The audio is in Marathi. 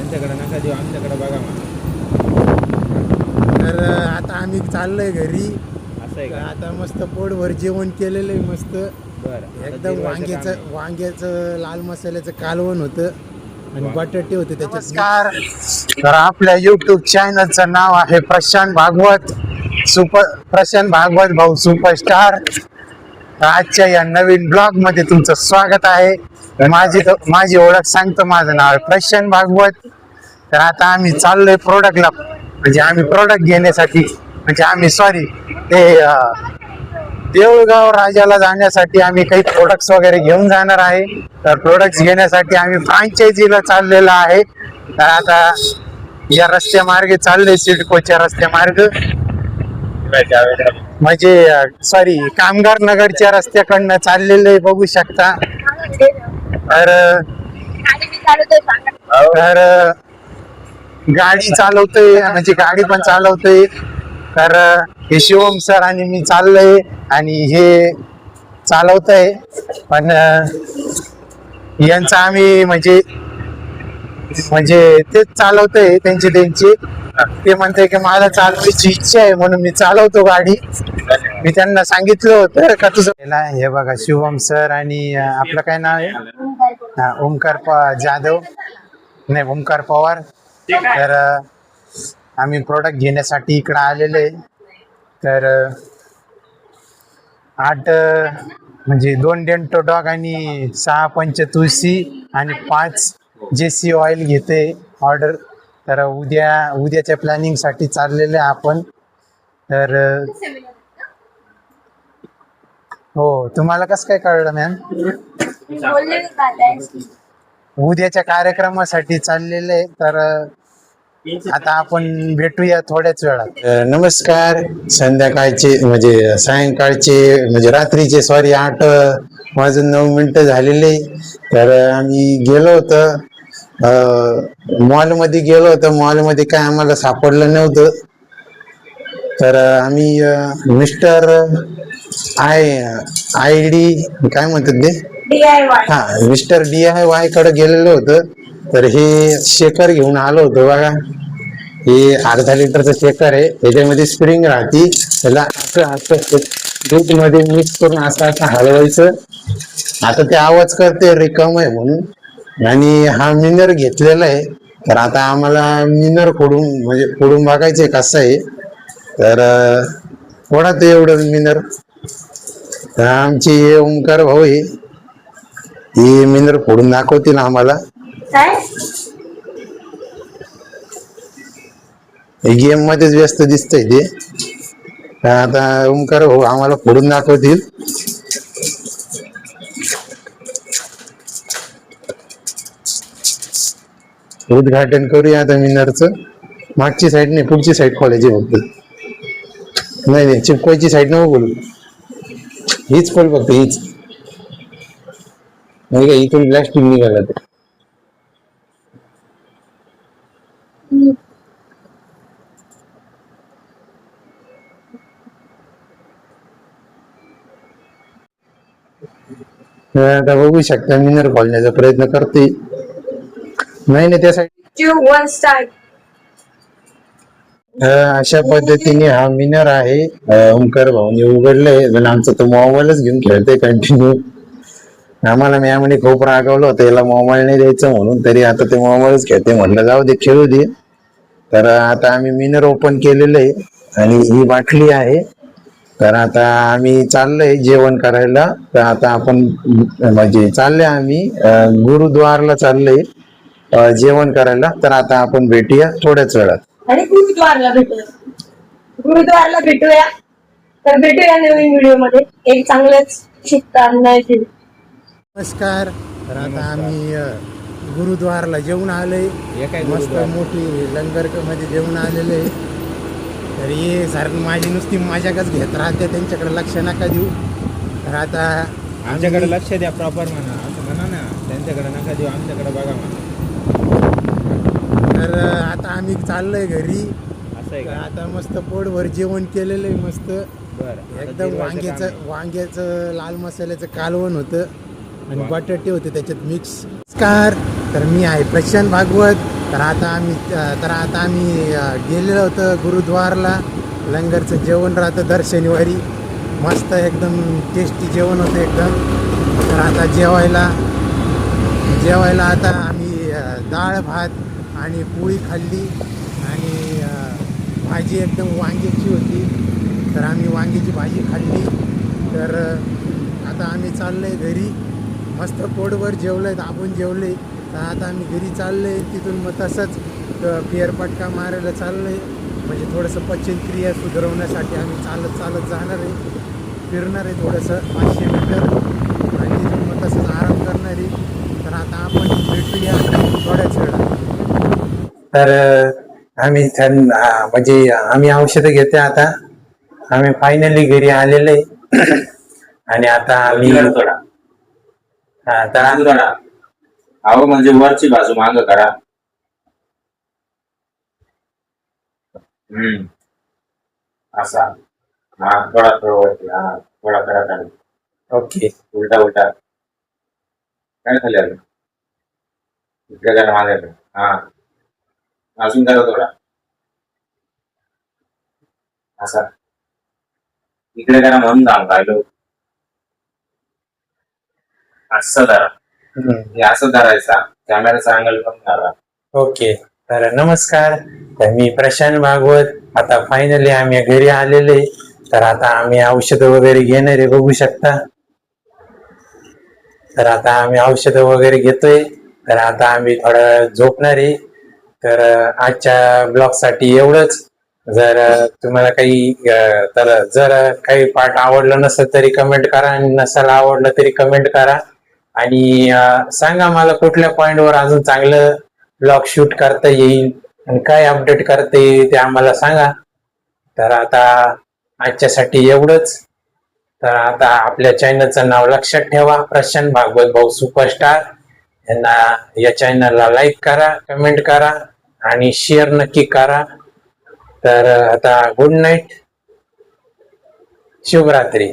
आमच्याकडे नका देऊ, आमच्याकडे बघा म्हणा. तर आता आम्ही चाललोय घरी. असं आहे का? आता मस्त पोटभर जेवण केलेलं आहे. मस्त बरं. एकदम वांग्याचं लाल मसाल्याचं कालवण होतं आणि बटाटे होते त्याच्यात. नमस्कार. तर आपल्या युट्यूब चॅनलचं नाव आहे प्रशांत भागवत भाऊ सुपरस्टार. आजच्या या नवीन ब्लॉग मध्ये तुमचं स्वागत आहे. माझी ओळख सांगतो. माझं नाव आहे प्रशांत भागवत. तर आता आम्ही चाललोय प्रोडक्टला, म्हणजे आम्ही प्रोडक्ट घेण्यासाठी, म्हणजे आम्ही ते देऊळगाव राजाला जाण्यासाठी आम्ही काही प्रोडक्ट्स वगैरे घेऊन जाणार आहे. तर प्रोडक्ट्स घेण्यासाठी आम्ही फ्रँचायझीला चाललेलो आहे. तर आता या रस्त्यामार्गे चालले, सिडकोच्या रस्त्यामार्ग, म्हणजे कामगार नगरच्या रस्त्याकडनं चाललेले बघू शकता. तर गाडी चालवतोय, म्हणजे गाडी पण चालवतोय. तर हे शिवम सर आणि मी चाललोय आणि हे चालवतंय. पण यांचं आम्ही म्हणजे तेच चालवतोय, त्यांची ते म्हणते की मला चालवायची इच्छा आहे म्हणून मी चालवतो गाडी. मी त्यांना सांगितलं होतं का तुझं. हे बघा शिवम सर आणि आपलं काय नाव आहे, ओमकार जाधव, नाही ओमकार पवार. तर आम्ही प्रोडक्ट घेण्यासाठी इकडं आलेलो आहे. तर 8 म्हणजे 2 डेंटो डॉग आणि 6 पंच तुळशी आणि 5 JC ऑइल घेते ऑर्डर. तर उद्याच्या प्लॅनिंगसाठी चाललेलं आहे आपण. तर हो, तुम्हाला कसं काय कळलं मॅम? उद्याच्या कार्यक्रमासाठी चाललेलं आहे. तर आता आपण भेटूया थोड्याच वेळात. नमस्कार. संध्याकाळचे म्हणजे सायंकाळचे म्हणजे रात्रीचे 8 वाजून 9 मिनिटं झालेले. तर आम्ही गेलो होतो मॉलमध्ये गेलो होतो. मॉलमध्ये काय आम्हाला सापडलं नव्हतं. तर आम्ही मिस्टर ID काय म्हणतात ते, मिस्टर DIY कडे गेलेलो होतो. तर हे शेकर घेऊन आलो होतो बघा. हे अर्धा लिटरचं शेकर आहे. त्याच्यामध्ये स्प्रिंग राहते. त्याला असं दूध मध्ये मिक्स करून असं हलवायचं. आता ते आवाज करते रिकाम आहे म्हणून. आणि हा मिनर घेतलेला आहे. तर आता आम्हाला मिनर फोडून बघायचंय कसं आहे. तर फोडा ते एवढं मिनर. तर आमची ओमकार भाऊ आहे, हे मिनर फोडून दाखवतील आम्हाला. गेम मध्येच व्यस्त दिसतंय ते. आता ओमकार भाऊ आम्हाला फोडून दाखवतील. उद्घाटन करूया आता मिनरचं. मागची साईड नाही, पुढची साईड खोलायची फक्त. नाही चिपकवायची साईड नको बोलू, हीच खोल फक्त, हीच. नाही का इथून प्लॅस्टिक निघाला ते. आता बघू शकता मिनर खोलण्याचा प्रयत्न करते. नाही त्यासाठी अशा पद्धतीने हा मिनर आहे. ओमकार भाऊने उघडलंय. आमचा तो मोबाईलच घेऊन खेळतोय कंटिन्यू. आम्हाला मॅमने खूप रागवलं होतं याला मोबाईल नाही द्यायचं म्हणून, तरी आता ते मोबाईलच खेळते. म्हटलं जाऊ दे, खेळू दे. तर आता आम्ही मिनर ओपन केलेलं आहे आणि ही बाटली आहे. तर आता आम्ही चाललोय जेवण करायला. तर आता आपण म्हणजे चाललोय आम्ही गुरुद्वारला चाललोय जेवण करायला. तर आता आपण भेटूया थोड्याच वेळात. आणि गुरुद्वारला भेटूया. तर भेटूया नवीन व्हिडिओ मध्ये एक चांगलंच शिकताना. नमस्कार. तर आता आम्ही गुरुद्वारला जेवून आलोय. मस्त मोठी लंगर मध्ये जेवून आलेले. तर हे सर माझी नुसती माझ्याकच घेत राहते, त्यांच्याकडे लक्ष नका देऊ. तर आता आमच्याकडे लक्ष द्या प्रॉपर म्हणा, असं म्हणा ना. त्यांच्याकडे नका देऊ, आमच्याकडे बघा म्हणा. तर आता आम्ही चाललोय घरी. असं आहे का? आता मस्त पोटभर जेवण केलेलं आहे. मस्त बरं. एकदम वांग्याचं लाल मसाल्याचं कालवण होतं आणि बटाटे होते त्याच्यात मिक्स. नमस्कार. तर मी आहे प्रशांत भागवत तर आता आम्ही गेलेलो होतो गुरुद्वारला. लंगरचं जेवण राहतं दर शनिवारी, मस्त एकदम टेस्टी जेवण होतं एकदम. तर आता जेवायला आता आम्ही डाळ भात आणि पोळी खाल्ली आणि भाजी एकदम वांग्याची होती. तर आम्ही वांग्याची भाजी खाल्ली. तर आता आम्ही चाललोय घरी. मस्त पोटभर जेवलोय, दाबून जेवले. तर आता आम्ही घरी चाललोय. तिथून मग तसंच फेरफटका मारायला चाललोय. म्हणजे थोडंसं पचनक्रिया सुधारवण्यासाठी आम्ही चालत जाणार आहे. फिरणार आहे थोडंसं 500 मीटर आणि तिथून मग तसंच आराम करणार आहे. तर आता आपण भेटूया थोड्याच वेळा. तर आम्ही औषधं घेते आता. आम्ही फायनली घरी आलेलो आहे. आणि आता आम्ही अहो म्हणजे वरची बाजू माग करा. असा हा थोडा वरती, हा थोडा करा खाली. ओके. उलटा काय खाली आलं इकडे करा माझ्याकडे. हा अजून करा थोडा असा इकडे करा म्हणून राहिलो. असं धरा, हे असं धरायचा. कॅमेराचा अँगल पण धरा. ओके. तर नमस्कार. तर मी प्रशांत भागवत. आता फायनली आम्ही घरी आलेले. तर आता आम्ही औषधं वगैरे घेणार आहे, बघू शकता. तर आता आम्ही औषधं वगैरे घेतोय. तर आता आम्ही थोडं झोपणार आहे. तर आजच्या ब्लॉगसाठी एवढंच. जर तुम्हाला जर काही पार्ट आवडलं नसेल तरी कमेंट करा, आणि नसायला आवडलं तरी कमेंट करा. आणि सांगा मला कुठल्या पॉइंटवर अजून चांगलं ब्लॉग शूट करता येईल आणि काय अपडेट करता येईल ते आम्हाला सांगा. तर आता आजच्यासाठी एवढंच. तर आता आपल्या चॅनलचं नाव लक्षात ठेवा, प्रशांत भागवत भाऊ सुपरस्टार. यांना या चॅनलला लाईक करा, कमेंट करा आणि शेअर नक्की करा. तर आता गुड नाईट, शुभरात्री.